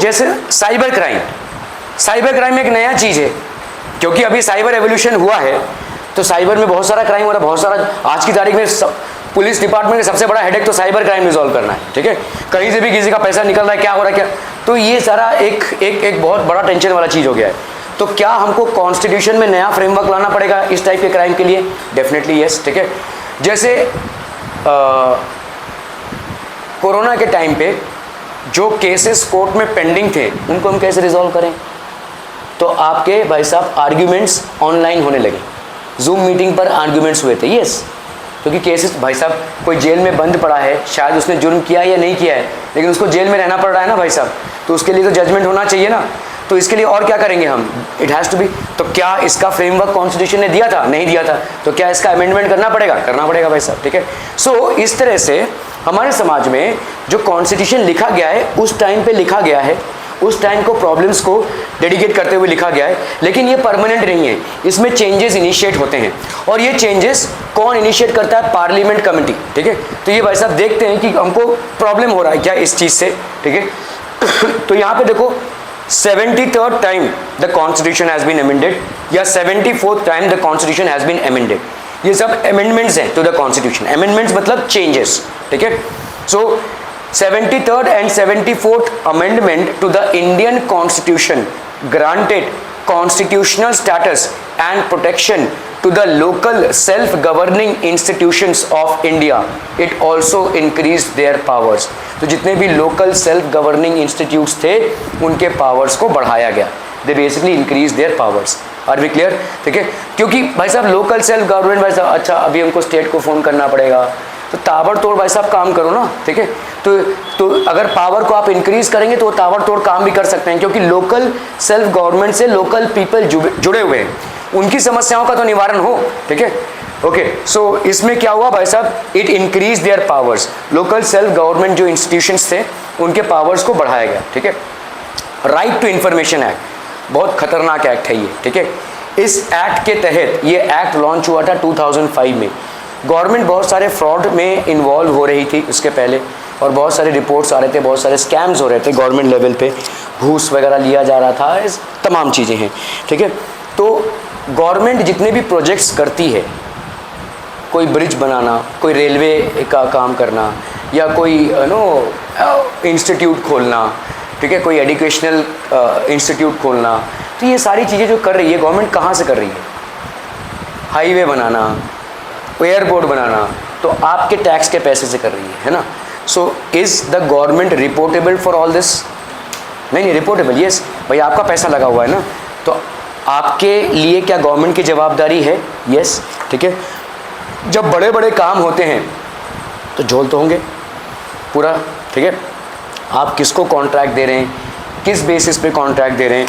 जैसे cyber crime एक नया चीज़ है, क्योंकि अभी साइबर एवोल्यूशन हुआ है, तो साइबर में बहुत सारा क्राइम हो रहा है, बहुत सारा। आज की तारीख में पुलिस डिपार्टमेंट का सबसे बड़ा हेडेक तो साइबर क्राइम रिजॉल्व करना है, ठीक है। कहीं से भी किसी का पैसा निकल रहा है, क्या हो रहा है, क्या, तो ये सारा एक बहुत बड़ा टेंशन वाला चीज़ हो गया है। तो क्या हमको कॉन्स्टिट्यूशन में नया फ्रेमवर्क लाना पड़ेगा इस टाइप के क्राइम के लिए? डेफिनेटली यस, ठीक है। जैसे कोरोना के टाइम पे जो केसेस कोर्ट में पेंडिंग थे, उनको हम कैसे रिजॉल्व करें? तो आपके भाई साहब आर्ग्यूमेंट्स ऑनलाइन होने लगे, जूम मीटिंग पर आर्ग्यूमेंट्स हुए थे, यस। क्योंकि केसेस, भाई साहब कोई जेल में बंद पड़ा है, शायद उसने जुर्म किया या नहीं किया है, लेकिन उसको जेल में रहना पड़ रहा है ना भाई साहब, तो उसके लिए तो जजमेंट होना चाहिए ना। तो इसके लिए और क्या करेंगे हम? It has to be. तो क्या इसका फ्रेमवर्क कॉन्स्टिट्यूशन ने दिया था? नहीं दिया था। तो क्या इसका अमेंडमेंट करना पड़ेगा? करना पड़ेगा भाई साहब, ठीक है। सो इस तरह से हमारे समाज में जो कॉन्स्टिट्यूशन लिखा गया है, उस टाइम पे लिखा गया है, उस टाइम को प्रॉब्लम्स को डेडिकेट करते हुए लिखा गया है, लेकिन ये परमानेंट नहीं है, इसमें चेंजेस इनिशिएट होते हैं। और ये चेंजेस कौन इनिशिएट करता है? पार्लियामेंट कमेटी, ठीक है। तो ये भाई साहब देखते हैं कि हमको प्रॉब्लम हो रहा है क्या इस चीज़ से, ठीक है। तो यहाँ पे देखो 73rd time the constitution has been amended, या 74th time the constitution has been amended. ये सब अमेंडमेंट्स हैं टू द कॉन्स्टिट्यूशन। अमेंडमेंट्स मतलब चेंजेस, ठीक है। सो 73rd and 74th amendment to the Indian Constitution granted constitutional status and protection to the local self-governing institutions of India. It also increased their powers. तो जितने भी local self-governing institutes थे, उनके powers को बढ़ाया गया। They basically increased their powers. Are we clear? ठीक है। क्योंकि भाई साहब local self-government, भाई साहब अच्छा अभी हमको state को फोन करना पड़ेगा, तो ताबड़तोड़ भाई साहब काम करो ना, ठीक है। तो अगर पावर को आप इंक्रीज करेंगे तो वो ताबड़तोड़ काम भी कर सकते हैं, क्योंकि लोकल सेल्फ गवर्नमेंट से लोकल पीपल जुड़े हुए हैं, उनकी समस्याओं का तो निवारण हो, ठीक है। ओके, सो इसमें क्या हुआ भाई साहब? It increase their powers. Local self government जो इंस्टीट्यूशंस थे, उनके पावर्स को बढ़ाया गया, ठीक है। राइट टू इंफॉर्मेशन एक्ट बहुत खतरनाक एक्ट है ये, ठीक है। इस एक्ट के तहत, ये एक्ट लॉन्च हुआ था 2005 में। गवर्नमेंट बहुत सारे फ्रॉड में इन्वॉल्व हो रही थी उसके पहले, और बहुत सारे रिपोर्ट्स आ रहे थे, बहुत सारे स्कैम्स हो रहे थे गवर्नमेंट लेवल पे, घूस वगैरह लिया जा रहा था, इस तमाम चीज़ें हैं, ठीक है। तो गवर्नमेंट जितने भी प्रोजेक्ट्स करती है, कोई ब्रिज बनाना, कोई रेलवे का काम करना, या कोई इंस्टीट्यूट खोलना, ठीक है, कोई एजुकेशनल इंस्टीट्यूट खोलना, तो ये सारी चीज़ें जो कर रही है गवर्नमेंट, कहाँ से कर रही है? हाईवे बनाना, एयरपोर्ट बनाना, तो आपके टैक्स के पैसे से कर रही है ना। So is the government reportable for all this? नहीं, रिपोर्टेबल, यस भाई, आपका पैसा लगा हुआ है ना, तो आपके लिए क्या गवर्नमेंट की जवाबदारी है? यस, ठीक है। जब बड़े बड़े काम होते हैं तो झोल तो होंगे पूरा, ठीक है। आप किसको कॉन्ट्रैक्ट दे रहे हैं, किस बेसिस पे कॉन्ट्रैक्ट दे रहे हैं,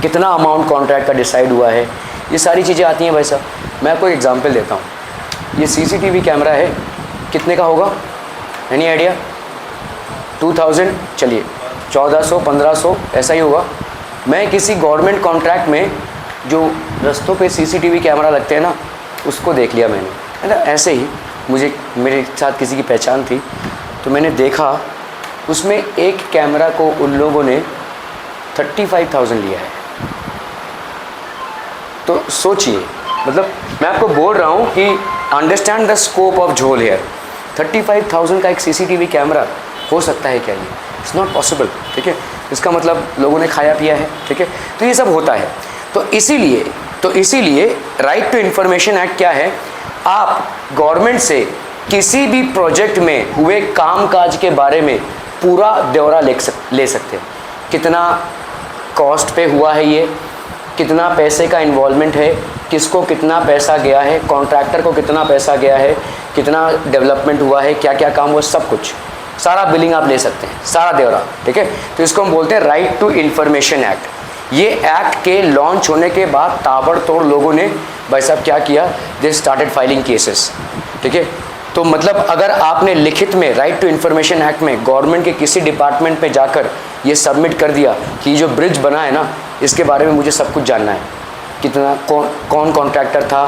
कितना अमाउंट कॉन्ट्रैक्ट का डिसाइड हुआ है, ये सारी चीज़ें आती हैं भाई साहब। मैं आपको एग्जांपल देता हूँ। ये सीसीटीवी कैमरा है, कितने का होगा? Any idea? 2000, चलिए 1400 1500 ऐसा ही होगा। मैं किसी गवर्नमेंट कॉन्ट्रैक्ट में जो रस्तों पे सीसीटीवी कैमरा लगते हैं ना, उसको देख लिया मैंने, है ना। ऐसे ही मेरे साथ किसी की पहचान थी, तो मैंने देखा उसमें एक कैमरा को उन लोगों ने 35,000 लिया है। तो सोचिए, मतलब मैं आपको बोल रहा हूँ कि अंडरस्टैंड द स्कोप ऑफ झोल हेयर। 35,000 का एक सीसीटीवी कैमरा हो सकता है क्या? ये इट्स नॉट पॉसिबल, ठीक है। इसका मतलब लोगों ने खाया पिया है, ठीक है। तो ये सब होता है। तो इसीलिए राइट टू इन्फॉर्मेशन एक्ट क्या है? आप गवर्नमेंट से किसी भी प्रोजेक्ट में हुए कामकाज के बारे में पूरा ब्यौरा ले सकते हैं। कितना कॉस्ट पे हुआ है ये, कितना पैसे का इन्वॉल्वमेंट है, किसको कितना पैसा गया है, कॉन्ट्रैक्टर को कितना पैसा गया है, कितना डेवलपमेंट हुआ है, क्या क्या काम हुआ, सब कुछ, सारा बिलिंग आप ले सकते हैं, सारा ब्यौरा, ठीक है। तो इसको हम बोलते हैं राइट टू इन्फॉर्मेशन एक्ट। ये एक्ट के लॉन्च होने के बाद ताबड़तोड़ लोगों ने भाई साहब क्या किया? दे स्टार्टेड फाइलिंग केसेस, ठीक है। तो मतलब अगर आपने लिखित में राइट टू इन्फॉर्मेशन एक्ट में गवर्नमेंट के किसी डिपार्टमेंट पे जाकर ये सबमिट कर दिया कि जो ब्रिज बना है ना, इसके बारे में मुझे सब कुछ जानना है, कितना कौन कॉन्ट्रैक्टर था,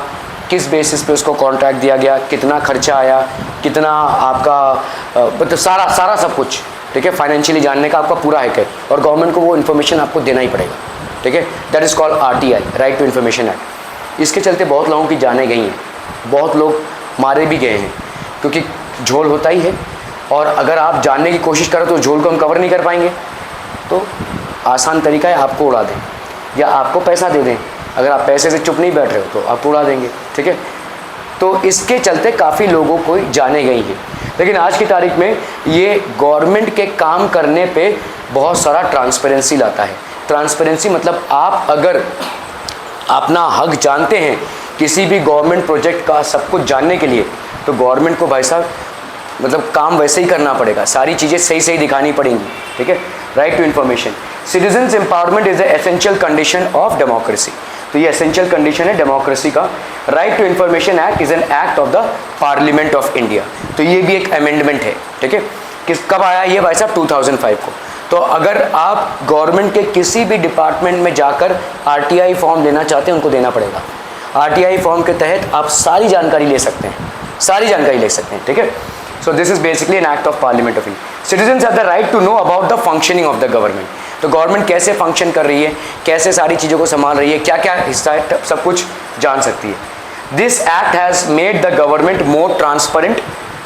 किस बेसिस पे उसको कॉन्ट्रैक्ट दिया गया, कितना खर्चा आया, कितना आपका मतलब सारा सब कुछ, ठीक है, फाइनेंशियली जानने का आपका पूरा हक है और गवर्नमेंट को वो इन्फॉर्मेशन आपको देना ही पड़ेगा, ठीक है। That is called RTI, right to information act. इसके चलते बहुत लोगों की जानें गई हैं, बहुत लोग मारे भी गए हैं, क्योंकि झोल होता ही है और अगर आप जानने की कोशिश करें तो झोल को हम कवर नहीं कर पाएंगे। तो आसान तरीका है आपको उड़ा दें या आपको पैसा दे दें, अगर आप पैसे से चुप नहीं बैठ रहे हो तो आपको उड़ा देंगे, ठीक है। तो इसके चलते काफ़ी लोगों को जाने गई है, लेकिन आज की तारीख में ये गवर्नमेंट के काम करने पे बहुत सारा ट्रांसपेरेंसी लाता है। ट्रांसपेरेंसी मतलब आप अगर अपना हक जानते हैं किसी भी गवर्नमेंट प्रोजेक्ट का सब कुछ जानने के लिए, तो गवर्नमेंट को भाई साहब मतलब काम वैसे ही करना पड़ेगा, सारी चीज़ें सही सही दिखानी पड़ेंगी, ठीक है। Right to information, citizens empowerment is the essential condition of democracy. तो ये एसेंशियल कंडीशन है डेमोक्रेसी का। Right to information act is an act of the parliament of India. तो ये भी एक अमेंडमेंट है, ठीक है। कब आया ये भाई साहब? 2005 को। तो अगर आप गवर्नमेंट के किसी भी डिपार्टमेंट में जाकर RTI फॉर्म लेना चाहते हैं, उनको देना पड़ेगा। RTI फॉर्म के तहत आप सारी जानकारी ले सकते हैं, सारी जानकारी ले सकते हैं, ठीक है। So this is basically an act of parliament of India. Citizens have the right to know about the functioning of the government. तो गवर्नमेंट कैसे फंक्शन कर रही है, कैसे सारी चीज़ों को संभाल रही है, क्या क्या हिस्सा है, सब कुछ जान सकती है। This act has made the government more transparent,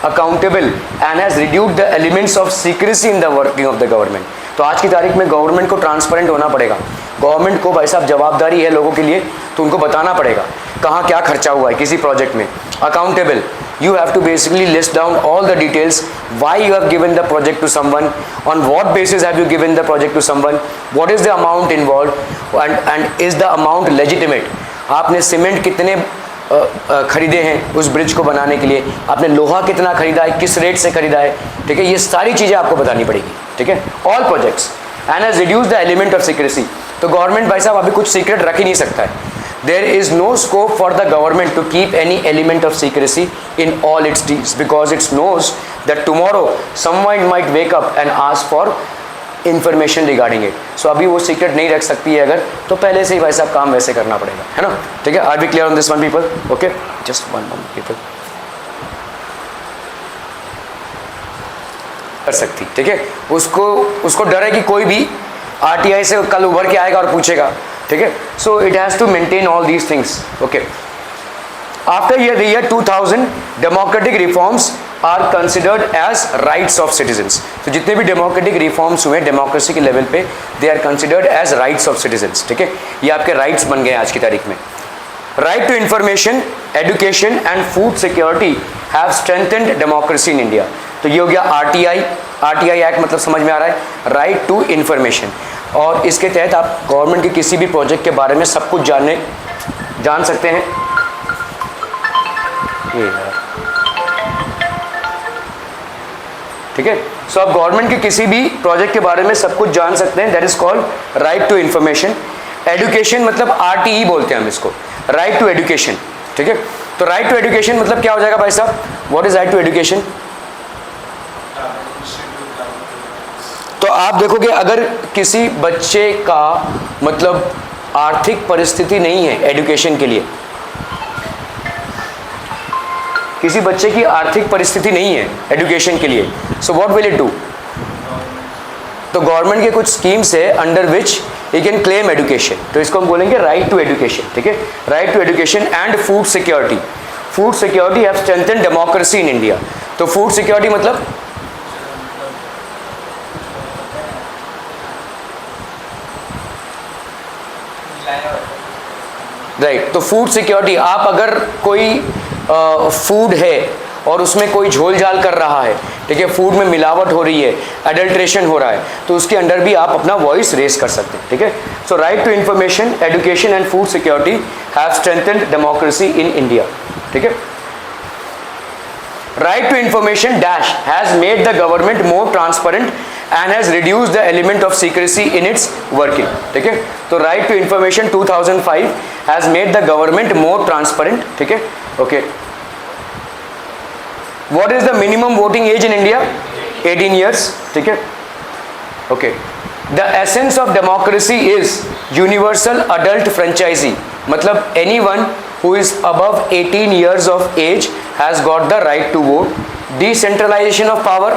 accountable and has reduced the elements of secrecy in the working of the government. तो आज की तारीख में गवर्नमेंट को ट्रांसपेरेंट होना पड़ेगा। गवर्नमेंट को भाई साहब जवाबदारी है लोगों के लिए, तो उनको बताना पड़ेगा कहाँ क्या खर्चा हुआ है किसी प्रोजेक्ट में। Accountable, you have to basically list down all the details, why you have given the project to someone, on what basis have you given the project to someone, what is the amount involved and is the amount legitimate। आपने cement कितने खरीदे हैं उस bridge को बनाने के लिए, आपने लोहा कितना खरीदा है, किस रेट से खरीदा है, ठीक है। ये सारी चीज़ें आपको बतानी पड़ेगी, ठीक है। All projects and has reduce the element of secrecy. तो गवर्नमेंट भाई साहब अभी कुछ सीक्रेट रख ही नहीं सकता है। There is no scope for the government to keep any element of secrecy in all its deeds, because it knows that tomorrow someone might wake up and ask for information regarding it. So अभी वो secret नहीं रख सकती है अगर, तो पहले से ही भाई साहब काम वैसे करना पड़ेगा, है ना, ठीक है। Are we clear on this one people? Okay, just one moment people. कर सकती, ठीक है। उसको डर है कि कोई भी RTI से कल उभर के आएगा और पूछेगा, ठीक है। So it has to maintain all these things, okay. After the year 2000 democratic reforms are considered as rights of citizens. तो जितने भी डेमोक्रेटिक रिफॉर्म्स हुए डेमोक्रेसी के लेवल पे, they are considered as rights of citizens, ठीक है। ये आपके राइट्स बन गए आज की तारीख में। Right to information, education and food security have strengthened democracy in India. तो ये हो गया RTI एक्ट, मतलब समझ में आ रहा है, राइट टू इन्फॉर्मेशन। और इसके तहत आप गवर्नमेंट के किसी भी प्रोजेक्ट के बारे में सब कुछ जान सकते हैं। ठीक है। सो आप गवर्नमेंट के किसी भी प्रोजेक्ट के बारे में सब कुछ जान सकते हैं, that is called right to information. Education मतलब RTE बोलते हैं हम इसको, राइट टू एजुकेशन, ठीक है। तो राइट टू एजुकेशन मतलब क्या हो जाएगा भाई साहब? What is right to education? तो आप देखोगे अगर किसी बच्चे का मतलब आर्थिक परिस्थिति नहीं है एजुकेशन के लिए, किसी बच्चे की आर्थिक परिस्थिति नहीं है एजुकेशन के लिए, so what will it do? तो गवर्नमेंट के कुछ स्कीम्स है under which you can claim education, तो इसको हम बोलेंगे राइट टू एजुकेशन, ठीक है। Right to education and food security. Food security have strengthened democracy in India. तो फूड सिक्योरिटी मतलब राइट, तो फूड सिक्योरिटी, आप अगर कोई फूड है और उसमें कोई झोल झाल कर रहा है, ठीक है, फूड में मिलावट हो रही है, एडल्ट्रेशन हो रहा है, तो उसके अंडर भी आप अपना वॉइस रेस कर सकते हैं, ठीक है। So right to information, education and food security have strengthened democracy in India, ठीक है। Right to information dash has made the government more transparent and has reduced the element of secrecy in its working, ठीक है। तो right to information 2005 has made the government more transparent, ठीक है, okay. What is the minimum voting age in India? 18 years, ठीक है, okay. The essence of democracy is universal adult franchisee, मतलब anyone who is above 18 years of age has got the right to vote. Decentralization of power,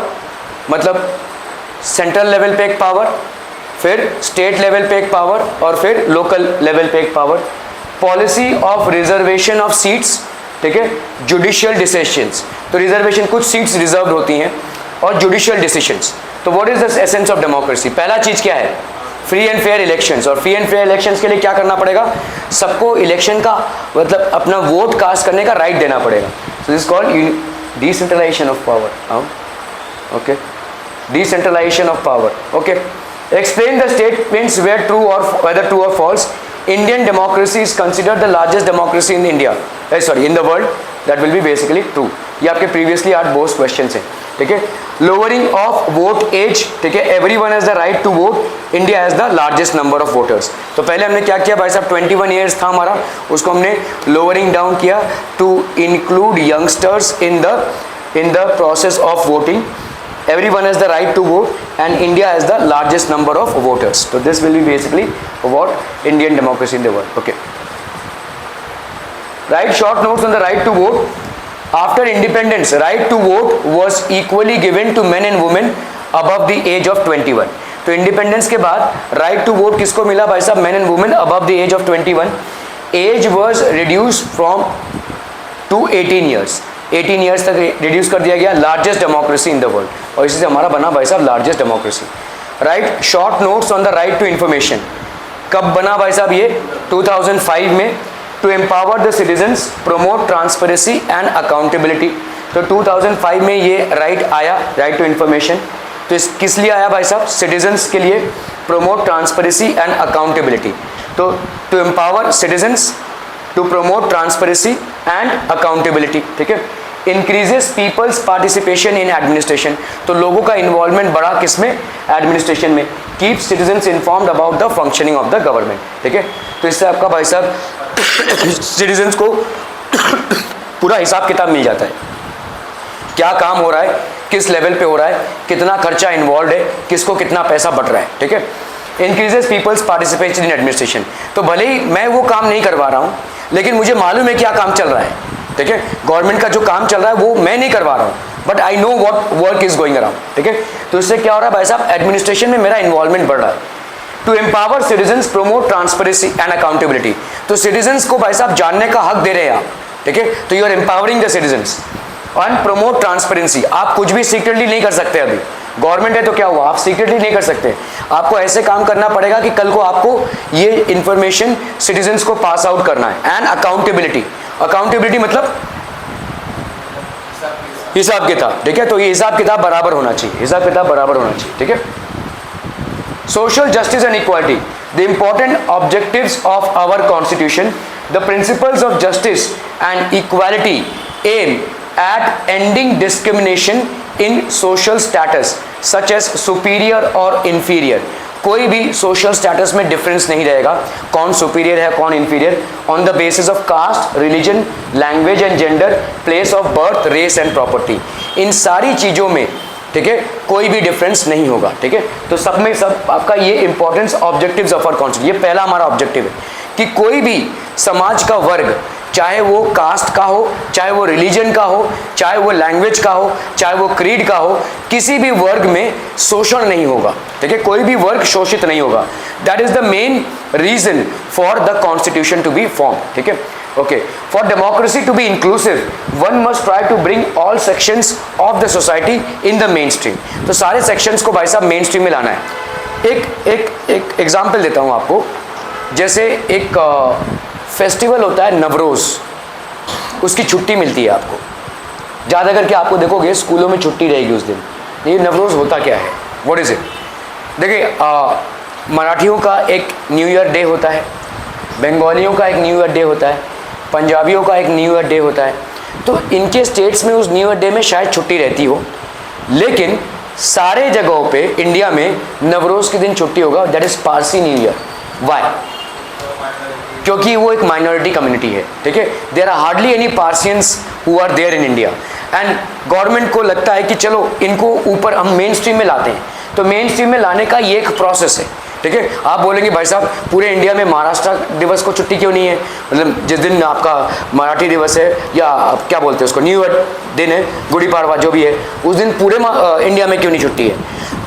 मतलब central level पे एक power, फिर state level पे एक power और फिर local level पे एक power. Policy of reservation of seats, ठीक है, जुडिशियल डिसीजंस, तो रिजर्वेशन कुछ सीट्स रिजर्व होती हैं, और जुडिशियल डिसीजंस। तो what is the essence of democracy? पहला चीज क्या है? Free and fair elections. और फ्री एंड फेयर इलेक्शंस के लिए क्या करना पड़ेगा? सबको इलेक्शन का मतलब अपना वोट कास्ट करने का राइट देना पड़ेगा। So this called decentralisation of power. Okay, decentralisation of power. Okay, explain the statements whether true or false. Indian democracy is considered the largest democracy in India, in the world. That will be basically true. ये आपके previously asked both questions हैं, ठीक है। Lowering of vote age, ठीक है, everyone has the right to vote. India has the largest number of voters. तो पहले हमने क्या किया भाई साहब, 21 years था हमारा, उसको हमने lowering down किया to include youngsters in the process of voting. Everyone has the right to vote, and India has the largest number of voters. So this will be basically what Indian democracy in the world. Okay. Write short notes on the right to vote. After independence, right to vote was equally given to men and women above the age of 21. तो independence के बाद right to vote किसको मिला भाई साहब? Man and women above the age of 21. Age was reduce from to 18 years, 18 years तक reduce कर दिया गया। Largest democracy in the world, और इसी से हमारा बना भाई साहब largest democracy. Right short notes on the right to information. कब बना भाई साहब ये? 2005 में। To empower the citizens, promote transparency and accountability. तो 2005 में ये राइट आया, राइट टू इन्फॉर्मेशन। तो इस किस लिए आया भाई साहब? सिटीजन्स के लिए, प्रमोट ट्रांसपेरेंसी एंड अकाउंटेबिलिटी। तो to empower citizens, to promote transparency and accountability, ठीक है। Increases people's participation in administration, तो लोगों का इन्वॉल्वमेंट बढ़ा किसमें? एडमिनिस्ट्रेशन में। Keep citizens informed about the functioning of the government, ठीक है। तो इससे आपका भाई साहब सिटीजन्स को पूरा हिसाब किताब मिल जाता है, क्या काम हो रहा है, किस लेवल पे हो रहा है, कितना खर्चा इन्वॉल्व है, किसको कितना पैसा बट रहा है, ठीक है। Increases people's participation in administration, तो भले ही मैं वो काम नहीं करवा रहा हूँ, लेकिन मुझे मालूम है क्या काम चल रहा है, ठीक है। गवर्नमेंट का जो काम चल रहा है वो मैं नहीं करवा रहा हूँ, but I know what work is going around, ठीक है। तो इससे क्या हो रहा है भाई साहब? एडमिनिस्ट्रेशन में मेरा इन्वॉल्वमेंट बढ़ रहा है। To empower citizens, promote transparency and accountability, तो सिटीजन्स को भाई साहब जानने का हक दे रहे हैं आप, ठीक है। तो you are empowering the citizens. And promote transparency, आप कुछ भी सीक्रेटली नहीं कर सकते। अभी गवर्नमेंट है तो क्या हुआ, आप सीक्रेटली नहीं कर सकते। आपको ऐसे काम करना पड़ेगा कि कल को आपको ये इंफॉर्मेशन सिटीजन्स को पास आउट करना है। एंड अकाउंटेबिलिटी, अकाउंटेबिलिटी मतलब हिसाब किताब, ठीक है। तो ये हिसाब किताब बराबर होना चाहिए, हिसाब किताब बराबर होना चाहिए, ठीक है। Social justice and equality, the important objectives of our constitution, the principles of justice and equality aim at ending discrimination in social status such as superior और inferior। कोई भी सोशल स्टेटस में डिफरेंस नहीं रहेगा, कौन सुपीरियर है कौन inferior, on the basis of caste, religion, language and gender, place of birth, race and property. इन सारी चीज़ों में, ठीक है, कोई भी डिफरेंस नहीं होगा, ठीक है। तो सब में सब आपका ये importance objectives of our constitution, ये पहला हमारा ऑब्जेक्टिव है कि कोई भी समाज का वर्ग, चाहे वो कास्ट का हो, चाहे वो रिलीजन का हो, चाहे वो लैंग्वेज का हो, चाहे वो क्रीड का हो, किसी भी वर्ग में शोषण नहीं होगा, ठीक है। कोई भी वर्ग शोषित नहीं होगा। That is the main reason for the constitution to be form, ठीक है। Okay, for democracy to be inclusive one must try to bring all sections of the society in the mainstream. तो सारे sections को भाई साहब main stream में लाना है। एक एग्जाम्पल देता हूँ आपको। जैसे एक फेस्टिवल होता है नवरोज़, उसकी छुट्टी मिलती है आपको। ज़्यादा करके आपको देखोगे स्कूलों में छुट्टी रहेगी उस दिन। ये नवरोज़ होता क्या है, व्हाट इज़ इट? देखिए, मराठियों का एक न्यू ईयर डे होता है, बंगालियों का एक न्यू ईयर डे होता है, पंजाबियों का एक न्यू ईयर डे होता है। तो इनके स्टेट्स में उस न्यू ईयर डे में शायद छुट्टी रहती हो, लेकिन सारे जगहों पे इंडिया में नवरोज़ के दिन छुट्टी होगा। That is Parsi new year. Why? क्योंकि वो एक माइनॉरिटी कम्युनिटी है, ठीक है। There are hardly any Parsians who are there in India, and government को लगता है कि चलो इनको ऊपर हम मेन स्ट्रीम में लाते हैं। तो मेन स्ट्रीम में लाने का ये एक प्रोसेस है, ठीक है। आप बोलेंगे भाई साहब पूरे इंडिया में महाराष्ट्र दिवस को छुट्टी क्यों नहीं है, मतलब जिस दिन आपका मराठी दिवस है या क्या बोलते हैं उसको, न्यू ईयर दिन है, गुड़ी पाड़वा जो भी है, उस दिन पूरे इंडिया में क्यों नहीं छुट्टी है?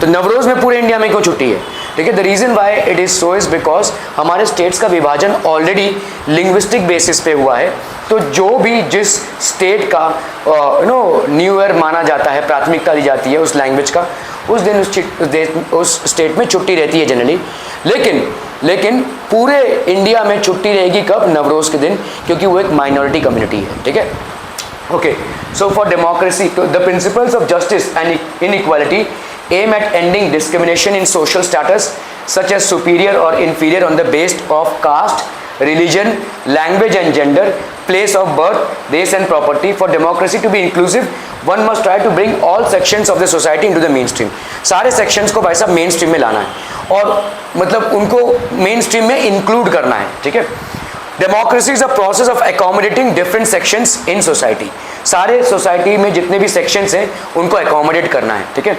तो नवरोज में पूरे इंडिया में क्यों छुट्टी है? ठीक है, the reason why it is so is because हमारे स्टेट्स का विभाजन ऑलरेडी लिंग्विस्टिक बेसिस पे हुआ है। तो जो भी जिस स्टेट का न्यू ईयर माना जाता है, प्राथमिकता दी जाती है उस लैंग्वेज का, उस दिन उस स्टेट में छुट्टी रहती है जनरली। लेकिन पूरे इंडिया में छुट्टी रहेगी कब? नवरोज के दिन, क्योंकि वो एक माइनॉरिटी कम्युनिटी है। ठीक है, okay, so for democracy, the principles of justice and inequality aim at ending discrimination in social status such as superior or inferior on the basis of caste, religion, language and gender, place of birth, race and property. For democracy to be inclusive, one must try to bring all sections of the society into the mainstream. सारे sections को भाई साहब mainstream में लाना है और मतलब उनको mainstream में include करना है। ठीक है, democracy is a process of accommodating different sections in society. सारे सोसाइटी में जितने भी सेक्शंस हैं उनको अकोमोडेट करना है। ठीक है,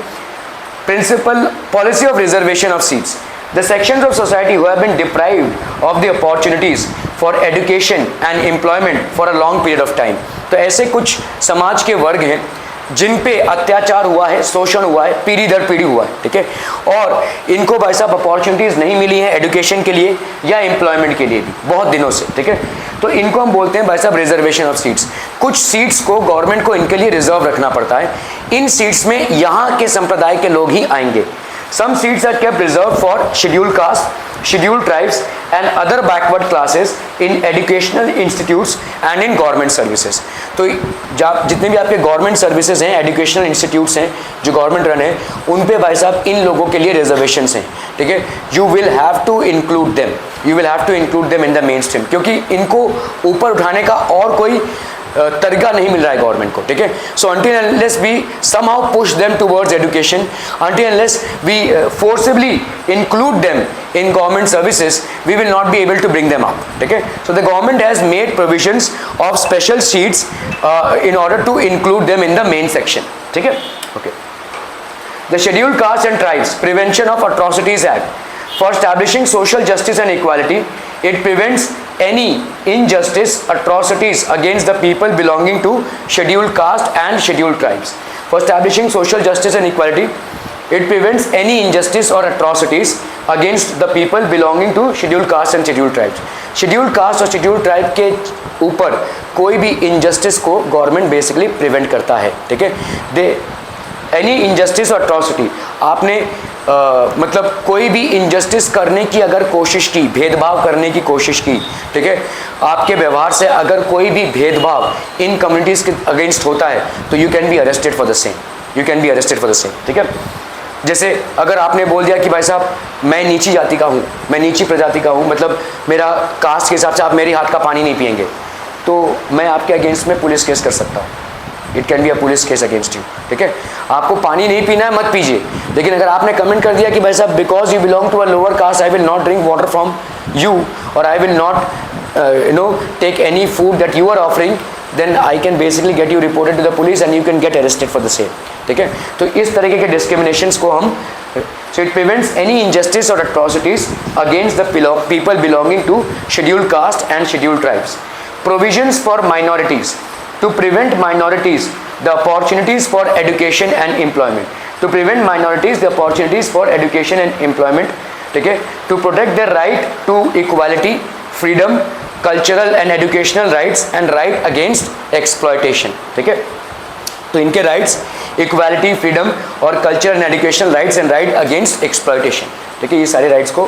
principle policy of reservation of seats, the sections of society who have been deprived of the opportunities for education and employment for a long period of time. तो ऐसे कुछ समाज के वर्ग हैं जिन पे अत्याचार हुआ है, शोषण हुआ है, पीढ़ी दर पीढ़ी हुआ है। ठीक है, और इनको भाई साहब अपॉर्चुनिटीज़ नहीं मिली है एजुकेशन के लिए या एम्प्लॉयमेंट के लिए भी बहुत दिनों से। ठीक है, तो इनको हम बोलते हैं भाई साहब रिजर्वेशन ऑफ सीट्स। कुछ सीट्स को गवर्नमेंट को इनके लिए रिजर्व रखना पड़ता है। इन सीट्स में यहाँ के संप्रदाय के लोग ही आएंगे। Some seats are kept reserved for scheduled caste, scheduled tribes and other backward classes in educational institutes and in government services. तो जितने भी आपके गवर्नमेंट सर्विसेज हैं, एजुकेशनल इंस्टीट्यूट्स हैं जो गवर्नमेंट रन है, उन पे भाई साहब इन लोगों के लिए रिजर्वेशंस हैं। ठीक है, you will have to include them in the mainstream, क्योंकि इनको ऊपर उठाने का और कोई तरीका नहीं मिल रहा है गवर्नमेंट को। ठीक है, सो until unless we somehow push them towards education, until unless we forcibly include them in government services, we will not be able to bring them up. ठीक है, so the government has made provisions of special seats in order to include them in the main section. ठीक है, okay. The Scheduled Castes and Tribes Prevention of Atrocities Act, for establishing social justice and equality, it prevents any injustice, atrocities against the people belonging to scheduled caste and scheduled tribes. For establishing social justice and equality, it prevents any injustice or atrocities against the people belonging to scheduled caste and scheduled tribes. scheduled caste और scheduled tribe के ऊपर कोई भी injustice को government basically prevent करता है। ठीक है, एनी इनजस्टिस और अट्रॉसिटी, आपने मतलब कोई भी इनजस्टिस करने की अगर कोशिश की, भेदभाव करने की कोशिश की, ठीक है, आपके व्यवहार से अगर कोई भी भेदभाव इन कम्युनिटीज़ के अगेंस्ट होता है तो you can be arrested for the same. ठीक है, जैसे अगर आपने बोल दिया कि भाई साहब मैं नीची जाति का हूँ, मैं नीची प्रजाति का हूँ, मतलब मेरा कास्ट के हिसाब से आप मेरे हाथ का पानी नहीं पिएंगे, तो मैं आपके अगेंस्ट में पुलिस केस कर सकता हूँ। It can be a police case against you. ठीक है, आपको पानी नहीं पीना है, मत पीजिए, लेकिन अगर आपने कमेंट कर दिया कि भाई साहब because you belong to a lower caste I will not drink water from you और I will not take any food that you are offering, then I can basically get you reported to the police and you can get arrested for the same. ठीक है, तो इस तरीके के discriminations को हम, so it prevents any injustice or atrocities against the people belonging to scheduled caste and scheduled tribes. Provisions for minorities, to prevent minorities the opportunities for education and employment. To prevent minorities the opportunities for education and employment. ठीक है, to protect their right to equality, freedom, cultural and educational rights and right against exploitation. ठीक है, तो इनके rights equality, freedom और culture and educational rights and right against exploitation. ठीक है, ये सारे राइट्स को।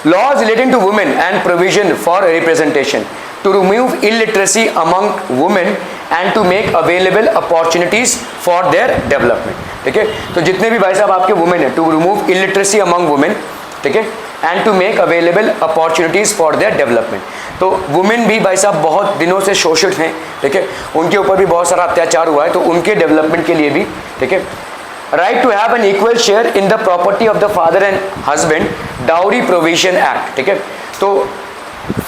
Laws relating to women and provision for representation, to remove illiteracy among women and to make available opportunities for their development. ठीक है, तो जितने भी भाई साहब आपके वुमेन है, to remove illiteracy among women, ठीक है, and to make available opportunities for their development. तो वुमेन भी भाई साहब बहुत दिनों से शोषित हैं, ठीक है, उनके ऊपर भी बहुत सारा अत्याचार हुआ है, तो उनके डेवलपमेंट के लिए भी, ठीक है। Right to have an equal share in the property of the father and husband, dowry provision act. ठीक है, तो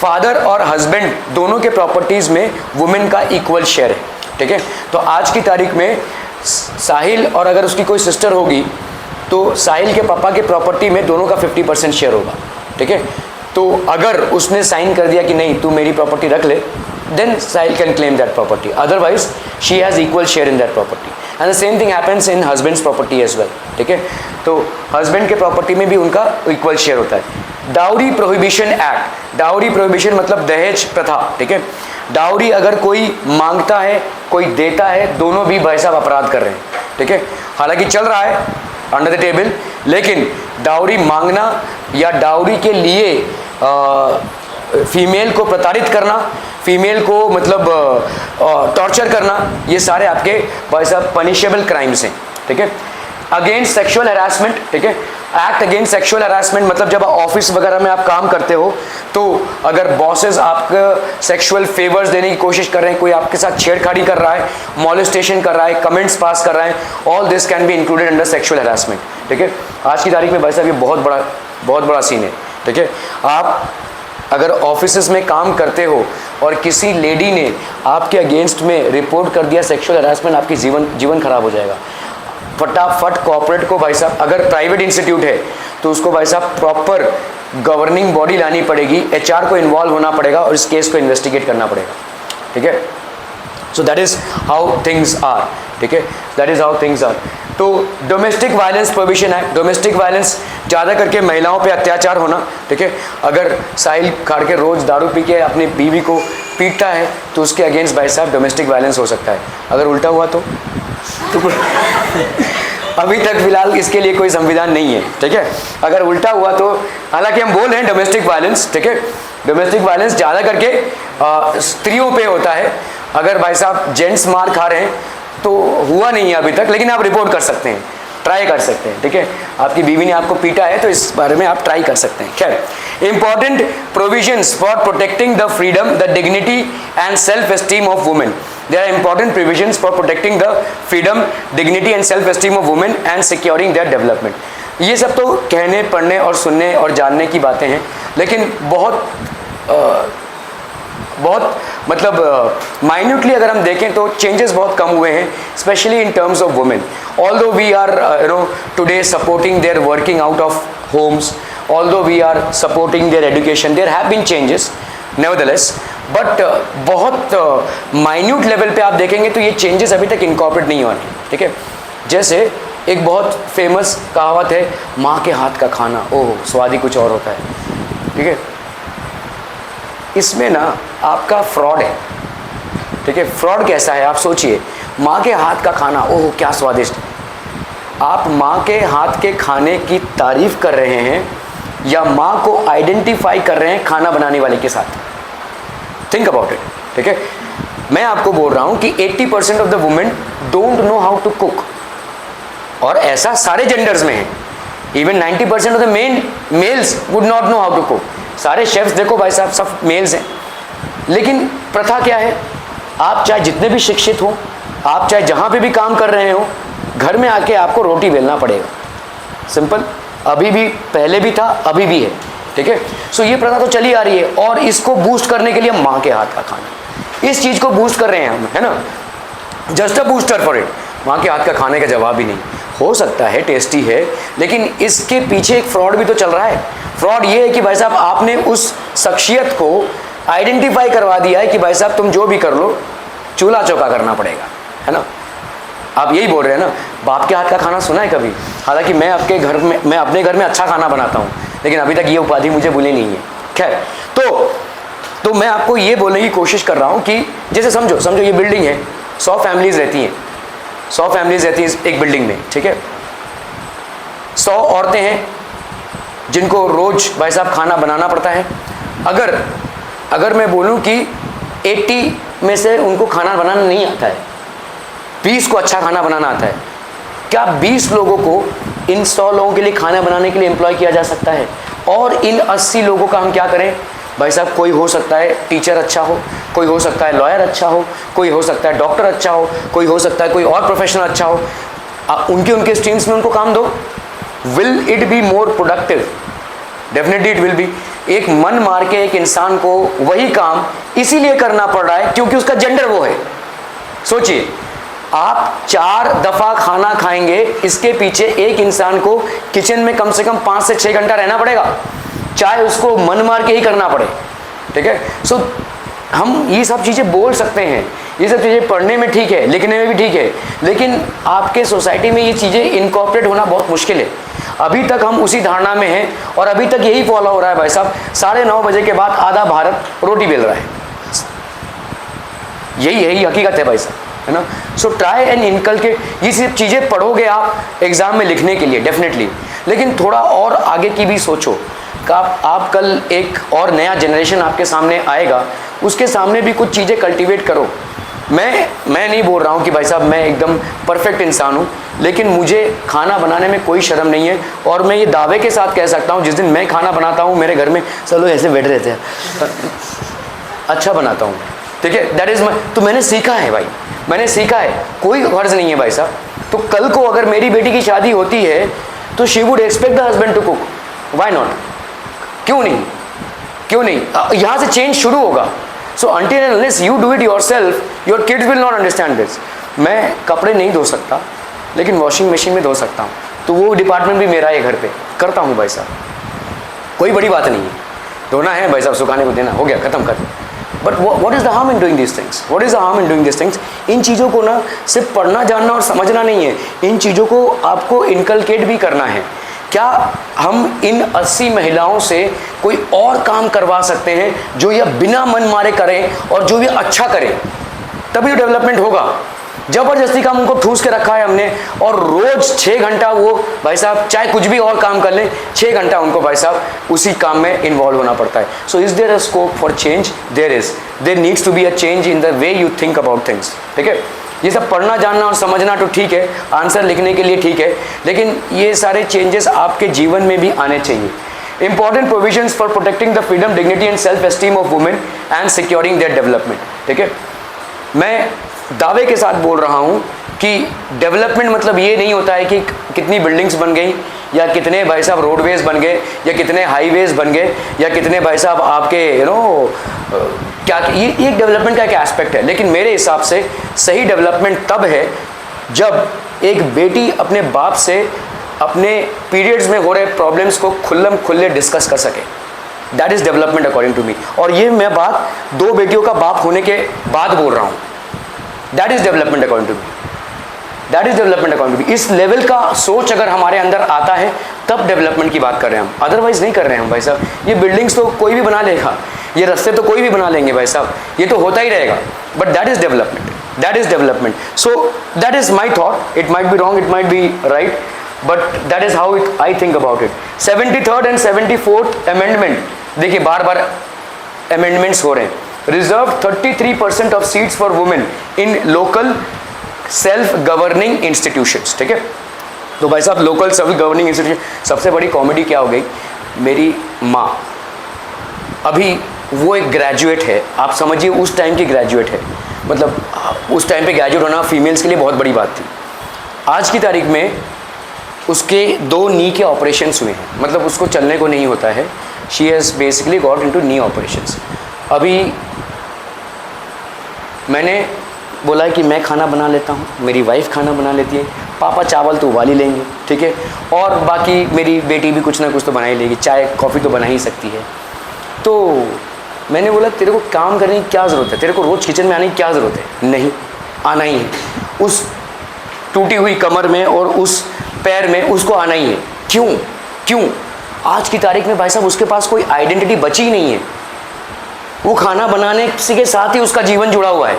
फादर और हस्बैंड दोनों के प्रॉपर्टीज़ में वुमेन का इक्वल शेयर है। ठीक है, तो आज की तारीख में साहिल और अगर उसकी कोई सिस्टर होगी तो साहिल के पापा के प्रॉपर्टी में दोनों का 50% शेयर होगा। ठीक है, तो अगर उसने साइन कर दिया कि नहीं तू मेरी प्रॉपर्टी रख ले, then Sahil can claim that property, otherwise she has equal share in that property. And the same thing happens in husband's property as well, ठीक है। तो हस्बैंड के प्रॉपर्टी में भी उनका इक्वल शेयर होता है। Dowry prohibition act, dowry prohibition मतलब दहेज प्रथा, ठीक है। डाउरी अगर कोई मांगता है, कोई देता है, दोनों भी भाई साहब अपराध कर रहे हैं, ठीक है। हालांकि चल रहा है अंडर द टेबल, लेकिन डाउरी मांगना या डाउरी के लिए फीमेल को प्रताड़ित करना, फीमेल को मतलब टॉर्चर करना, ये सारे आपके भाई साहब पनिशेबल क्राइम्स हैं, ठीक है। अगेंस्ट सेक्सुअल हैरासमेंट, ठीक है। एक्ट अगेंस्ट सेक्सुअल हैरासमेंट मतलब जब ऑफिस वगैरह में आप काम करते हो तो अगर बॉसेस आपको सेक्सुअल फेवर्स देने की कोशिश कर रहे हैं, कोई आपके साथ छेड़खानी कर रहा है, मॉलेस्टेशन कर रहा है, कमेंट्स पास कर रहा है, all this can be included under sexual harassment, ठीक है। आज की तारीख में भाई साहब ये बहुत बड़ा सीन है, ठीक है। आप अगर ऑफिस में काम करते हो और किसी लेडी ने आपके अगेंस्ट में रिपोर्ट कर दिया सेक्सुअल हैरासमेंट, आपकी जीवन खराब हो जाएगा। फटाफट कॉर्पोरेट को भाई साहब, अगर प्राइवेट इंस्टीट्यूट है तो उसको भाई साहब प्रॉपर गवर्निंग बॉडी लानी पड़ेगी, एचआर को इन्वॉल्व होना पड़ेगा और इस केस को इन्वेस्टिगेट करना पड़ेगा, ठीक है। So that is how things are, ठीक है, that is how things are. तो domestic violence prohibition act, domestic violence ज़्यादा करके महिलाओं पे अत्याचार होना, ठीक है। अगर साहिल खाड़ के रोज़ दारू पी के अपनी बीवी को पीटता है तो उसके अगेंस्ट भाई साहब डोमेस्टिक वायलेंस हो सकता है। अगर उल्टा हुआ तो अभी तक फिलहाल इसके लिए कोई संविधान नहीं है, ठीक है। अगर उल्टा हुआ तो, हालांकि हम बोल रहे हैं डोमेस्टिक वायलेंस, ठीक है। डोमेस्टिक वायलेंस ज़्यादा करके स्त्रियों पे होता है। अगर भाई साहब जेंट्स मार खा रहे हैं तो हुआ नहीं है अभी तक, लेकिन आप रिपोर्ट कर सकते हैं, ट्राई कर सकते हैं, ठीक है। आपकी बीवी ने आपको पीटा है तो इस बारे में आप ट्राई कर सकते हैं। खैर, important provisions for protecting the freedom, the dignity and self esteem of women. There are important provisions for protecting the freedom, dignity and self-esteem of women and securing their development. ये सब तो कहने, पढ़ने और सुनने और जानने की बातें हैं, लेकिन बहुत मतलब माइन्यूटली अगर हम देखें तो चेंजेस बहुत कम हुए हैं, specially in terms of women. Although we are today supporting their working out of homes, although we are supporting their education, there have been changes nevertheless, but बहुत माइन्यूट लेवल पे आप देखेंगे तो ये चेंजेस अभी तक इनकॉर्पोरेट नहीं हुए, ठीक है। जैसे एक बहुत फेमस कहावत है, माँ के हाथ का खाना, ओह स्वाद ही कुछ और होता है, ठीक है। इसमें ना आपका फ्रॉड है, ठीक है। फ्रॉड कैसा है आप सोचिए, माँ के हाथ का खाना, ओह क्या स्वादिष्ट। आप माँ के हाथ के खाने की तारीफ कर रहे हैं या माँ को आइडेंटिफाई कर रहे हैं खाना बनाने वाले के साथ? थिंक अबाउट इट, ठीक है। मैं आपको बोल रहा हूं कि 80% of the women don't know how to cook, और ऐसा सारे जेंडर्स में है। Even 90% of the males would not know how to cook. सारे शेफ्स देखो भाई साहब सब मेल्स हैं, लेकिन प्रथा क्या है, आप चाहे जितने भी शिक्षित हो, आप चाहे जहां पे भी काम कर रहे हो, घर में आके आपको रोटी बेलना पड़ेगा, सिंपल। अभी भी, पहले भी था, अभी भी है, ठीक है। सो ये प्रथा तो चली आ रही है, और इसको बूस्ट करने के लिए माँ के हाथ का खाना, इस चीज़ को बूस्ट कर रहे हैं हम, है ना, just a booster for it. माँ के हाथ का खाने का जवाब ही नहीं, हो सकता है टेस्टी है, लेकिन इसके पीछे एक फ्रॉड भी तो चल रहा है। फ्रॉड ये है कि भाई साहब आपने उस शख्सियत को आइडेंटिफाई करवा दिया है कि भाई साहब तुम जो भी कर लो चूल्हा चौका करना पड़ेगा, है ना। आप यही बोल रहे हैं ना, बाप के हाथ का खाना सुना है कभी? हालांकि मैं अपने घर में अच्छा खाना बनाता हूँ, लेकिन अभी तक ये उपाधि मुझे भूली नहीं है। खैर, तो मैं आपको ये बोलने की कोशिश कर रहा हूँ कि जैसे समझो ये बिल्डिंग है, 100 फैमिलीज रहती हैं, 100 फैमिलीज रहती हैं एक बिल्डिंग में, ठीक है। 100 औरतें हैं जिनको रोज भाई साहब खाना बनाना पड़ता है। अगर मैं बोलूँ कि 80 में से उनको खाना बनाना नहीं आता है, 20 को अच्छा खाना बनाना आता है, क्या 20 लोगों को इन 100 लोगों के लिए खाना बनाने के लिए एम्प्लॉय किया जा सकता है? और इन 80 लोगों का हम क्या करें भाई साहब? कोई हो सकता है टीचर अच्छा हो, कोई हो सकता है लॉयर अच्छा हो, कोई हो सकता है डॉक्टर अच्छा हो, कोई हो सकता है कोई और प्रोफेशनल अच्छा हो। उनके स्ट्रीम्स में उनको काम दो। Will it be more productive? Definitely it will be. एक मन मार के एक इंसान को वही काम इसीलिए करना पड़ रहा है क्योंकि उसका जेंडर वो है। सोचिए, आप 4 दफ़ा खाना खाएंगे, इसके पीछे एक इंसान को किचन में कम से कम 5 से 6 घंटा रहना पड़ेगा, चाहे उसको मन मार के ही करना पड़े, ठीक है। सो हम ये सब चीज़ें बोल सकते हैं, ये सब चीज़ें पढ़ने में ठीक है, लिखने में भी ठीक है, लेकिन आपके सोसाइटी में ये चीज़ें इनकॉर्पोरेट होना बहुत मुश्किल है। अभी तक हम उसी धारणा में हैं और अभी तक यही फॉलो हो रहा है भाई साहब, 9:30 बजे के बाद आधा भारत रोटी बेल रहा है। यही हकीकत है भाई साहब, है ना। सो ट्राई एंड इनकलकेट, ये सब चीज़ें पढ़ोगे आप एग्जाम में लिखने के लिए डेफिनेटली, लेकिन थोड़ा और आगे की भी सोचो कि आप कल एक और नया जनरेशन आपके सामने आएगा, उसके सामने भी कुछ चीज़ें कल्टीवेट करो। मैं नहीं बोल रहा हूँ कि भाई साहब मैं एकदम परफेक्ट इंसान हूँ, लेकिन मुझे खाना बनाने में कोई शर्म नहीं है, और मैं ये दावे के साथ कह सकता हूँ जिस दिन मैं खाना बनाता हूँ मेरे घर में सब लोग ऐसे बैठ रहते हैं, अच्छा बनाता हूँ, ठीक है। दैट इज़ तो मैंने सीखा है भाई, मैंने सीखा है, कोई गर्ज नहीं है भाई साहब। तो कल को अगर मेरी बेटी की शादी होती है तो she would expect the husband to cook, why not, क्यों नहीं, क्यों नहीं, यहाँ से चेंज शुरू होगा। सो until and unless you do it yourself, your kids will not understand this। मैं कपड़े नहीं धो सकता, लेकिन वॉशिंग मशीन में धो सकता हूँ, तो वो डिपार्टमेंट भी मेरा है, घर पे करता हूँ भाई साहब, कोई बड़ी बात नहीं है, धोना है भाई साहब, सुखाने को देना, हो गया, खत्म कर। But what is the harm in doing these things? What is the harm in doing these things? इन चीज़ों को ना सिर्फ पढ़ना जानना और समझना नहीं है, इन चीज़ों को आपको इनकलकेट भी करना है। क्या हम इन 80 महिलाओं से कोई और काम करवा सकते हैं जो ये बिना मन मारे करें और जो ये अच्छा करें, तभी डेवलपमेंट होगा। ज़बरदस्ती काम उनको ठूस के रखा है हमने, और रोज़ 6 घंटा वो भाई साहब चाहे कुछ भी और काम कर लें, 6 घंटा उनको भाई साहब उसी काम में इन्वॉल्व होना पड़ता है। So is there a scope for change? There needs to be a change in the way you think about things, ठीक है। ये सब पढ़ना जानना और समझना तो ठीक है, आंसर लिखने के लिए ठीक है, लेकिन ये सारे चेंजेस आपके जीवन में भी आने चाहिए। Important provisions for protecting the freedom, dignity and self esteem of women and securing there development, ठीक है। मैं दावे के साथ बोल रहा हूँ कि डेवलपमेंट मतलब ये नहीं होता है कि कितनी बिल्डिंग्स बन गई, या कितने भाई साहब रोडवेज बन गए, या कितने हाईवेज बन गए, या कितने भाई साहब आपके क्या, ये एक डेवलपमेंट का एक एस्पेक्ट है। लेकिन मेरे हिसाब से सही डेवलपमेंट तब है जब एक बेटी अपने बाप से अपने पीरियड्स में हो रहे प्रॉब्लम्स को खुल्लम खुल्ले डिस्कस कर सके। That is development according to me, और ये मैं बात 2 बेटियों का बाप होने के बाद बोल रहा हूँ। That is development according to me, that is development according to me. इस लेवल का सोच अगर हमारे अंदर आता है तब डेवलपमेंट की बात कर रहे हैं हम, अदरवाइज नहीं कर रहे हैं हम भाई साहब। ये बिल्डिंग्स तो कोई भी बना लेगा, ये रास्ते तो कोई भी बना लेंगे भाई साहब, ये तो होता ही रहेगा, but that is development, that is development. So that is my thought, it might be wrong, it might be right, but that is how I think about it. 73rd and 74th amendment, देखिए बार बार amendments हो रहे हैं। Reserve 33% of seats for women in local self governing institutions, ठीक है। तो भाई साहब local self governing institution, सबसे बड़ी कॉमेडी क्या हो गई, मेरी माँ अभी वो एक ग्रेजुएट है, आप समझिए उस टाइम की ग्रेजुएट है, मतलब उस टाइम पे ग्रेजुएट होना फीमेल्स के लिए बहुत बड़ी बात थी। आज की तारीख में उसके 2 नी के ऑपरेशंस हुए हैं, मतलब उसको चलने को नहीं होता है। She has basically got into knee operations. अभी मैंने बोला कि मैं खाना बना लेता हूँ, मेरी वाइफ खाना बना लेती है, पापा चावल तो उबाल ही लेंगे, ठीक है, और बाकी मेरी बेटी भी कुछ ना कुछ तो बना ही लेगी, चाय कॉफ़ी तो बना ही सकती है। तो मैंने बोला तेरे को काम करने की क्या ज़रूरत है, तेरे को रोज़ किचन में आने की क्या ज़रूरत है, नहीं आना ही है, उस टूटी हुई कमर में और उस पैर में उसको आना ही है। क्यों क्यों? आज की तारीख में भाई साहब उसके पास कोई आइडेंटिटी बची ही नहीं है, वो खाना बनाने के साथ ही उसका जीवन जुड़ा हुआ है।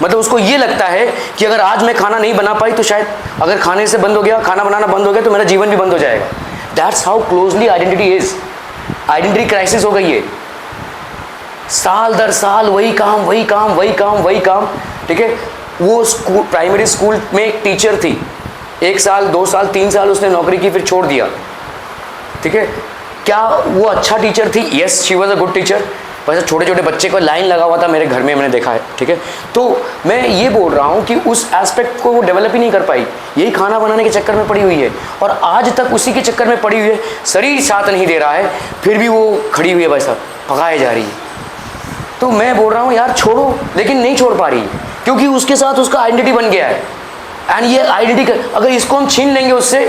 मतलब उसको ये लगता है कि अगर आज मैं खाना नहीं बना पाई तो शायद अगर खाने से बंद हो गया, खाना बनाना बंद हो गया तो मेरा जीवन भी बंद हो जाएगा। That's how closely identity is. Identity crisis हो गई है, साल दर साल वही काम वही काम वही काम वही काम, ठीक है। वो स्कूल, प्राइमरी स्कूल में एक टीचर थी, 1 साल 2 साल 3 साल उसने नौकरी की, फिर छोड़ दिया, ठीक है। क्या वो अच्छा टीचर थी? Yes, she was a good teacher. वैसे छोटे छोटे बच्चे को लाइन लगा हुआ था मेरे घर में, मैंने देखा है, ठीक है। तो मैं ये बोल रहा हूँ कि उस एस्पेक्ट को वो डेवलप ही नहीं कर पाई, यही खाना बनाने के चक्कर में पड़ी हुई है, और आज तक उसी के चक्कर में पड़ी हुई है। शरीर साथ नहीं दे रहा है, फिर भी वो खड़ी हुई है भाई साहब, पकाए जा रही है। तो मैं बोल रहा हूँ यार छोड़ो, लेकिन नहीं छोड़ पा रही है, क्योंकि उसके साथ उसका आइडेंटिटी बन गया है। एंड ये आइडेंटिटी अगर इसको हम छीन लेंगे उससे,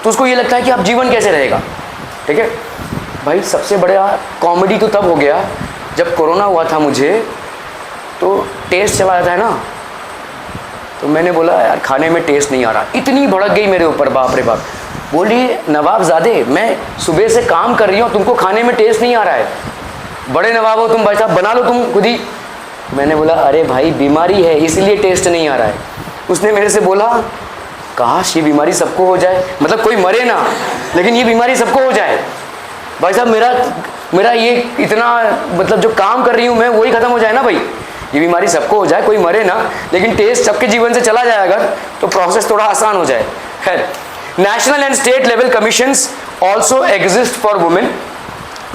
तो उसको ये लगता है कि अब जीवन कैसे रहेगा, ठीक है। भाई सबसे बड़ा कॉमेडी तो तब हो गया जब कोरोना हुआ था मुझे, तो टेस्ट चला जाता है ना, तो मैंने बोला यार खाने में टेस्ट नहीं आ रहा। इतनी भड़क गई मेरे ऊपर, बाप रे बाप। बोली नवाबजादे, मैं सुबह से काम कर रही हूँ, तुमको खाने में टेस्ट नहीं आ रहा है, बड़े नवाब हो तुम भाई साहब, बना लो तुम खुद ही। मैंने बोला अरे भाई बीमारी है इसलिए टेस्ट नहीं आ रहा है। उसने मेरे से बोला काश ये बीमारी सबको हो जाए, मतलब कोई मरे ना लेकिन ये बीमारी सबको हो जाए। भाई साहब मेरा ये इतना मतलब जो काम कर रही हूँ मैं वही खत्म हो जाए ना भाई, ये बीमारी सबको हो जाए, कोई मरे ना लेकिन टेस्ट सबके जीवन से चला जाए अगर, तो प्रोसेस थोड़ा आसान हो जाए। खैर, national and state level commissions also exist for women.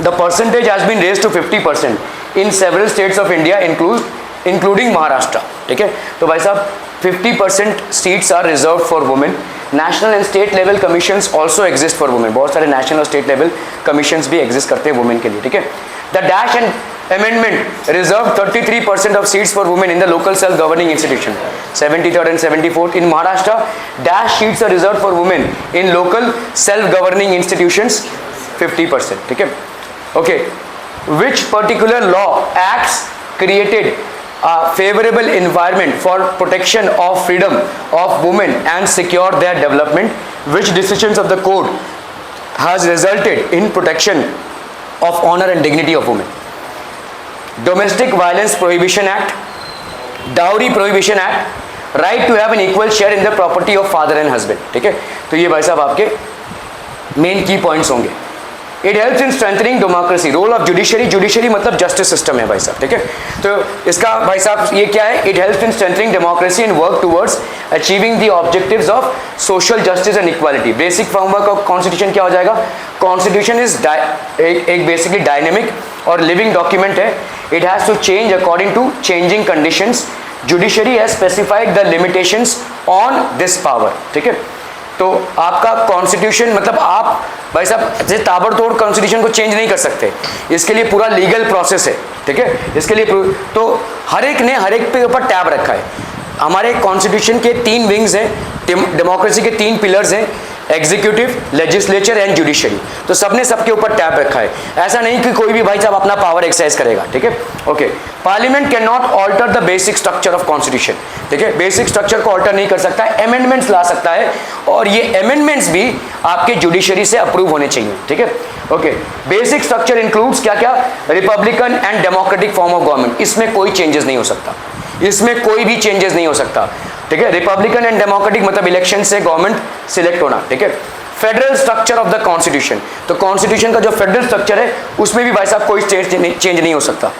The percentage has been raised to 50% in several states of India including Maharashtra. ठीक है, तो भाई साहब 50% seats are reserve for women. National and state level commissions also exist for women, बहुत सारे national और state level commissions भी exist करते हैं वुमेन के लिए। ठीक है, the dash and amendment reserved 33% of seats for women in the local self-governing institution, 73rd and 74th. In Maharashtra, dash seats are reserved for women in local self-governing institutions, 50%. ठीक है, okay. Which particular law acts created a favorable environment for protection of freedom of women and secure their development? Which decisions of the court has resulted in protection of honor and dignity of women? Domestic violence prohibition act, dowry prohibition act, right to have an equal share in the property of father and husband. ठीक है, तो ये भाई साहब आपके main की points होंगे। It helps in strengthening democracy, role of judiciary, judiciary मतलब जस्टिस सिस्टम है भाई साहब। ठीक है, तो इसका भाई साहब ये क्या है, it helps in strengthening democracy and work towards achieving the objectives of social justice and equality. Basic framework of constitution क्या हो जाएगा, कॉन्स्टिट्यूशन इज एक बेसिकली डायनेमिक और लिविंग डॉक्यूमेंट है। It has to change according to changing conditions. Judiciary has specified the limitations on this power. ठीक है, तो आपका कॉन्स्टिट्यूशन मतलब आप भाई साहब जैसे ताबड़तोड़ कॉन्स्टिट्यूशन को चेंज नहीं कर सकते, इसके लिए पूरा लीगल प्रोसेस है। ठीक है, इसके लिए तो हर एक ने हर एक पे ऊपर टैब रखा है। हमारे कॉन्स्टिट्यूशन के 3 विंग्स हैं, डेमोक्रेसी के 3 पिलर्स हैं, एग्जीक्यूटिव, लेजिस्लेचर एंड जुडिशरी। तो सबने सबके ऊपर टैब रखा है, ऐसा नहीं कि कोई भी भाई साहब अपना पावर एक्सरसाइज करेगा। ठीक है, okay. Parliament can not alter the basic structure of constitution. ठीक है, बेसिक स्ट्रक्चर को ऑल्टर नहीं कर सकता है, अमेंडमेंट्स ला सकता है, और ये अमेंडमेंट्स भी आपके जुडिशरी से अप्रूव होने चाहिए। ठीक है, ओके। बेसिक स्ट्रक्चर इंक्लूड्स क्या क्या, Republican and democratic form of government, इसमें कोई चेंजेस नहीं हो सकता, इसमें कोई भी चेंजेस नहीं हो सकता। ठीक है, रिपब्लिकन एंड डेमोक्रेटिक मतलब इलेक्शन से गवर्नमेंट सिलेक्ट होना। ठीक है, federal structure of the constitution, तो कॉन्स्टिट्यूशन का जो फेडरल स्ट्रक्चर है उसमें भी भाई साहब कोई चेंज नहीं हो सकता।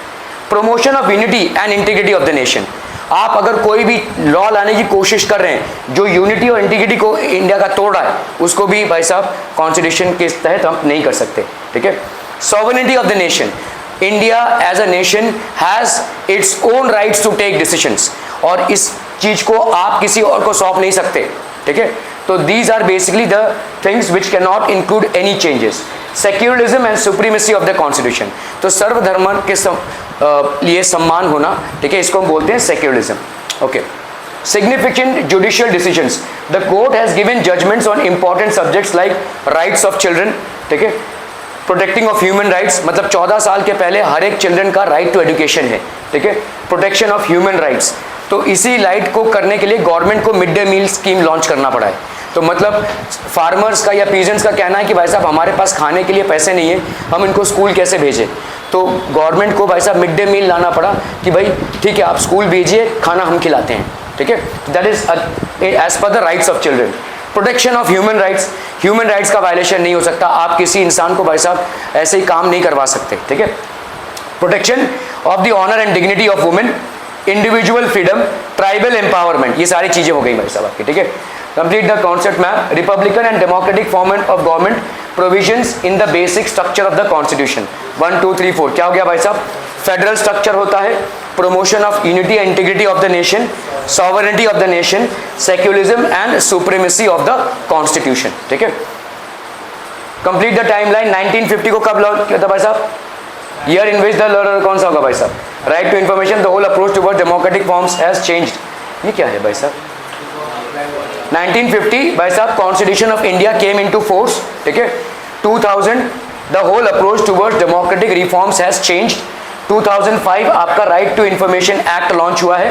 Promotion of unity and integrity of the nation, आप अगर कोई भी लॉ लाने की कोशिश कर रहे हैं जो यूनिटी और इंटीग्रिटी को इंडिया का तोड़ रहा है, उसको भी भाई साहब कॉन्स्टिट्यूशन के तहत हम नहीं कर सकते। ठीक है, sovereignty of the nation, India as a nation has its own rights to take decisions, और इस चीज को आप किसी और को सौंप नहीं सकते। ठीक है, तो these are basically the things which can not include any changes. Secularism and supremacy of the constitution, तो सर्वधर्म के लिए सम्मान होना। ठीक है, इसको हम बोलते हैं secularism. Okay. Significant judicial decisions, the court has given judgments on important subjects like rights of children. ठीक है, प्रोटेक्टिंग ऑफ ह्यूमन राइट्स, मतलब 14 साल के पहले हर एक चिल्ड्रन का राइट टू एजुकेशन है। ठीक है, प्रोटेक्शन ऑफ ह्यूमन राइट्स, तो इसी राइट को करने के लिए गवर्नमेंट को mid day meal scheme launch करना पड़ा है। तो मतलब फार्मर्स का या पीजेंट्स का कहना है कि भाई साहब हमारे पास खाने के लिए पैसे नहीं है, हम इनको स्कूल कैसे भेजें, तो गवर्नमेंट को भाई साहब मिड डे मील लाना पड़ा कि भाई ठीक है आप स्कूल भेजिए, खाना हम खिलाते हैं। ठीक है, that is as per the rights of children. Protection of human rights, human rights का वायलेशन नहीं हो सकता, आप किसी इंसान को भाई साहब ऐसे ही काम नहीं करवा सकते। ठीक है, protection of the honour and dignity of women, individual freedom, tribal empowerment, ये सारी चीजें हो गई भाई साहब आपकी। ठीक है, complete the concept map. Republican and democratic form of government, provisions in the basic structure of the constitution, 1 2 3 4 क्या हो गया भाई साहब, फेडरल स्ट्रक्चर होता है, promotion of unity and integrity of the nation, sovereignty of the nation, secularism and supremacy of the constitution. ठीक है, complete the timeline. 1950 को कब लॉन्च किया था भाई साहब, year in which the law कौन सा होगा भाई साहब, right to information, the whole approach towards democratic forms has changed. ये क्या है भाई साहब, 1950 भाई साहब constitution of India came into force. ठीक है, 2000 the whole approach towards democratic reforms has changed. 2005 आपका right to information act launch हुआ है।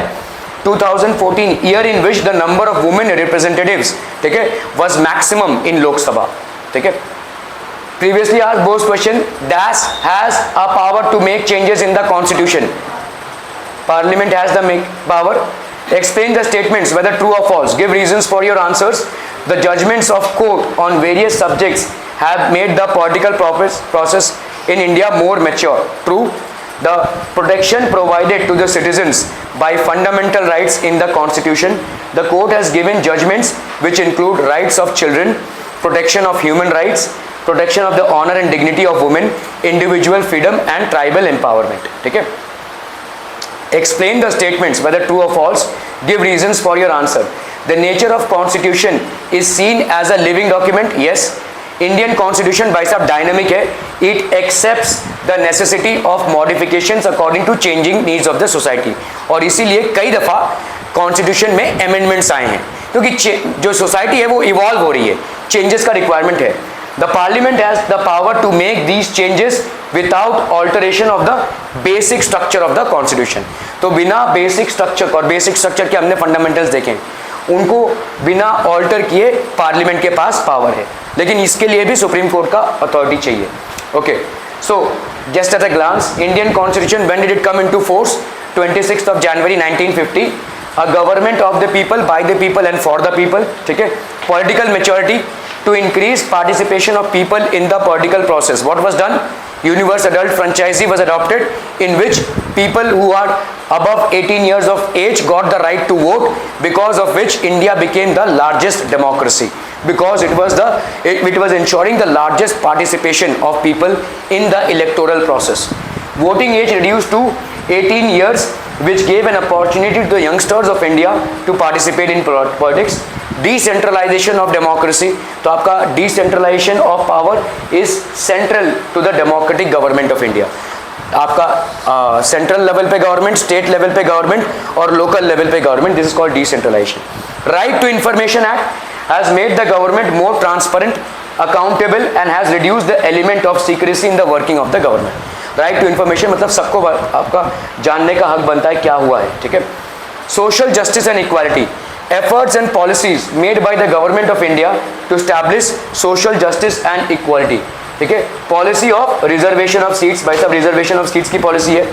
2014 year in which the number of women representatives, ठीक है, was maximum in Lok Sabha, ठीक है. Previously asked both question, Dash has a power to make changes in the constitution. Parliament has the power. Explain the statements whether true or false. Give reasons for your answers. The judgments of court on various subjects have made the political process in India more mature. True. The protection provided to the citizens by fundamental rights in the constitution. The court has given judgments which include rights of children, protection of human rights, protection of the honor and dignity of women, individual freedom and tribal empowerment. ठीक है. Explain the statements whether true or false. Give reasons for your answer. The nature of constitution is seen as a living document. Yes. Indian constitution भाई साहब dynamic है. It accepts the necessity of modifications according to changing needs of the society. और इसीलिए कई दफ़ा constitution में amendments आए हैं क्योंकि जो सोसाइटी है वो इवॉल्व हो रही है, चेंजेस का रिक्वायरमेंट है. The parliament has the power to make these changes without alteration of the basic structure of the constitution. तो बिना बेसिक स्ट्रक्चर और बेसिक स्ट्रक्चर के हमने फंडामेंटल्स देखें, उनको बिना ऑल्टर किए पार्लियामेंट के पास पावर है, लेकिन इसके लिए भी सुप्रीम कोर्ट का अथॉरिटी चाहिए. Okay, so just at a glance, Indian constitution when did it come into force? 26th of January 1950. A government of the people, by the people and for the people. ठीक है. Political maturity to increase participation of people in the political process. What was done? Universal adult franchise was adopted, in which people who are above 18 years of age got the right to vote, because of which India became the largest democracy, because it was ensuring the largest participation of people in the electoral process. Voting age reduced to 18 years, which gave an opportunity to the youngsters of India to participate in politics. Decentralization of democracy, तो आपका decentralization of power is central to the democratic government of India. आपका central level पे government, state level पे government और local level पे government, this is called decentralization. Right to information act has made the government more transparent, accountable and has reduced the element of secrecy in the working of the government. Right to information मतलब सबको आपका जानने का हक बनता है क्या हुआ है. ठीक है. Social justice and equality, efforts and policies made by the government of India to establish social justice and equality. ठीक है. Policy of reservation of seats, भाई साहब रिजर्वेशन ऑफ सीट्स की पॉलिसी है.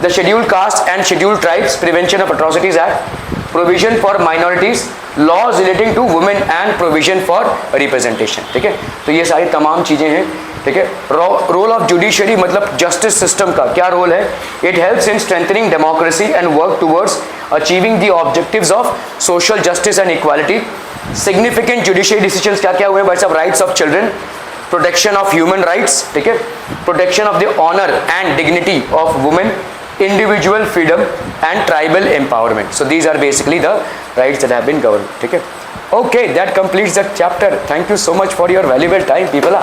The scheduled caste and scheduled tribes prevention of atrocities act, provision for minorities, laws relating to women and provision for representation. ठीक है. तो ये सारी तमाम चीजें हैं. ठीक है. रोल ऑफ जुडिशरी मतलब जस्टिस सिस्टम का क्या रोल है? It helps in strengthening democracy and work towards achieving the objectives of social justice and equality. Significant judiciary decisions क्या क्या हुए भाई साहब? Rights of children, protection of human rights, ठीक है, protection of the honour and dignity of women, individual freedom and tribal empowerment. So these are basically the rights that have been governed. ठीक है. Okay, that completes the chapter. Thank you so much for your valuable time, people.